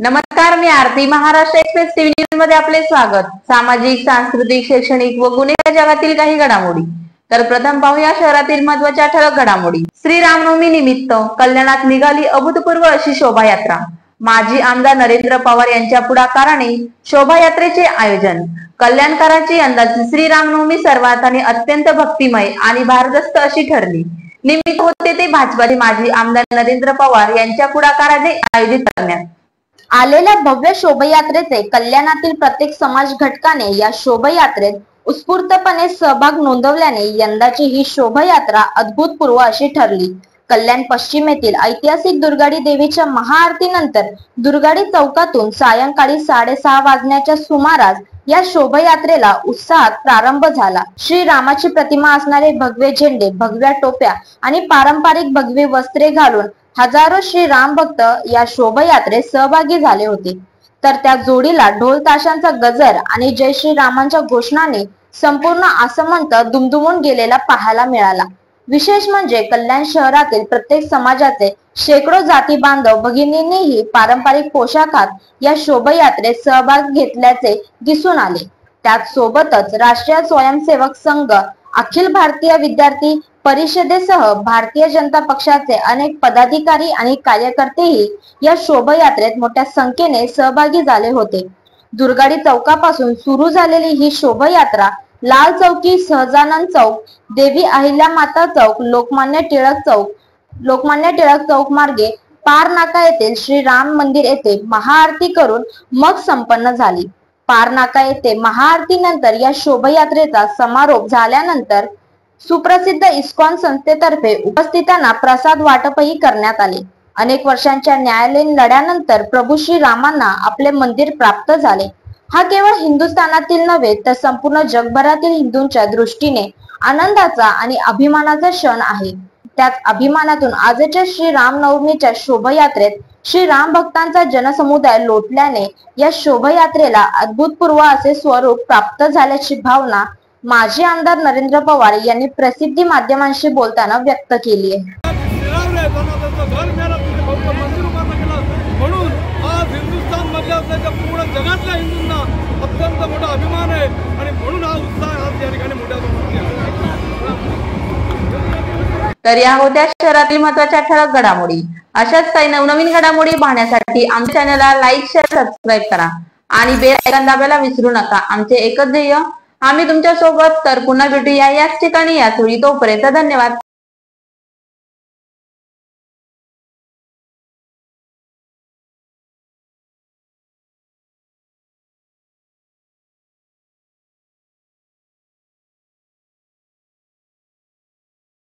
नमस्कार, मी आरती. Maharashtra express TV news मध्ये आपले स्वागत. सामाजिक, सांस्कृतिक, शैक्षणिक व गुन्हेगार जगातील काही घडामोडी. तर प्रथम पाहूया शहरातील महत्त्वाच्या ठळक घडामोडी. श्री रामनवमी निमित्त कल्याणात निघाली अभूतपूर्व अशी शोभायात्रा. माजी आमदार नरेंद्र पवार यांच्या पुढाकाराने शोभायात्रेचे आयोजन. कल्याणकाराची यंदाची श्री रामनवमी सर्वात आणि अत्यंत भक्तिमय आणि भारदस्त अशी ठरली. निमित्त होते ते भाजपाचे माजी आमदार नरेंद्र पवार यांच्या पुढाकाराने आयोजित करण्यात आलेल्या भव्य शोभायात्रेचे कल्याणातील प्रत्येक समाज घटकाने या शोभायात्रेत उत्स्फूर्तपणे सहभाग नोंदवल्याने यंदाची ही शोभायात्रा अद्भुतपूर्व अशी ठरली. कल्याण पश्चिमेतील ऐतिहासिक दुर्गाडी देवीच्या महाआरतीनंतर दुर्गाडी चौकातून सायंकाळी 6:30 वाजण्याच्या सुमारास या शोभायात्रेला उत्साहात प्रारंभ झाला. श्री रामाची प्रतिमा असणारे भगवे झेंडे, भगव्या टोप्या आणि पारंपरिक भगवी वस्त्रे घालून हजारो श्री राम भक्त या शोभायात्रेत सहभागी झाले होते. तर त्या जोडीला ढोल ताशांचा गजर आणि जय श्री रामांच्या घोषणाने संपूर्ण आसमंत दुमदुमून गेलेला पाहायला मिळाला. विशेष म्हणजे कल्याण शहरातील प्रत्येक समाजाचे शेकडो जाती बांधव भगिनींनीही पारंपरिक पोशाखात या शोभायात्रेत सहभाग घेतल्याचे दिसून आले. त्याच सोबतच राष्ट्रीय स्वयंसेवक संघ, अखिल भारतीय विद्यार्थी परिषदेसह भारतीय जनता पक्षाचे अनेक पदाधिकारी आणि कार्यकर्तेही या शोभायात्रेत मोठ्या संख्येने सहभागी झाले होते. दुर्गाडी चौकापासून सुरू झालेली ही शोभायात्रा लाल चौकी, सहजानंद चौक, देवी अहिल्यामाता चौक, लोकमान्य टिळक चौक मार्गे पार नाका येथील श्री राम मंदिर येथे महाआरती करून मग संपन्न झाली. पार नाका येथे महाआरतीनंतर या शोभायात्रेचा समारोप झाल्यानंतर सुप्रसिद्ध इस्कॉन संस्थेतर्फे उपस्थितांना प्रसाद वाटपही करण्यात आले. अनेक वर्षांच्या न्यायालयीन लढ्यानंतर प्रभू श्री रामांना आपले मंदिर प्राप्त झाले. हा केवळ हिंदुस्थानातील नव्हे तर संपूर्ण जगभरातील हिंदूंच्या दृष्टीने आनंदाचा आणि अभिमानाचा क्षण आहे. त्यात अभिमानातून आजच्या श्री रामनवमीच्या शोभायात्रेत श्री राम भक्तांचा जनसमुदाय लोटल्याने या शोभायात्रेला अद्भुतपूर्व असे स्वरूप प्राप्त झाल्याची भावना माजी आमदार नरेंद्र पवार यांनी प्रसिद्धी माध्यमांशी बोलताना व्यक्त केली आहे. म्हणून आज हिंदुस्थान मधल्या असलेल्या पूर्ण जगातल्या हिंदूंना अत्यंत मोठा अभिमान आहे आणि म्हणून हा उत्साह आज या ठिकाणी मोठ्या तर या होत्या शहरातील महत्त्वाच्या ठळक घडामोडी. अशाच काही नवनवीन घडामोडी पाहण्यासाठी आमच्या चॅनलला लाईक, शेअर, सबस्क्राईब करा आणि बेल आयकॉन दाबायला विसरू नका. आमचे एकच ध्येय, आम्ही तुमच्या सोबत. तर पुन्हा भेटूया याच ठिकाणी याच वेळी. तोपर्यंत धन्यवाद.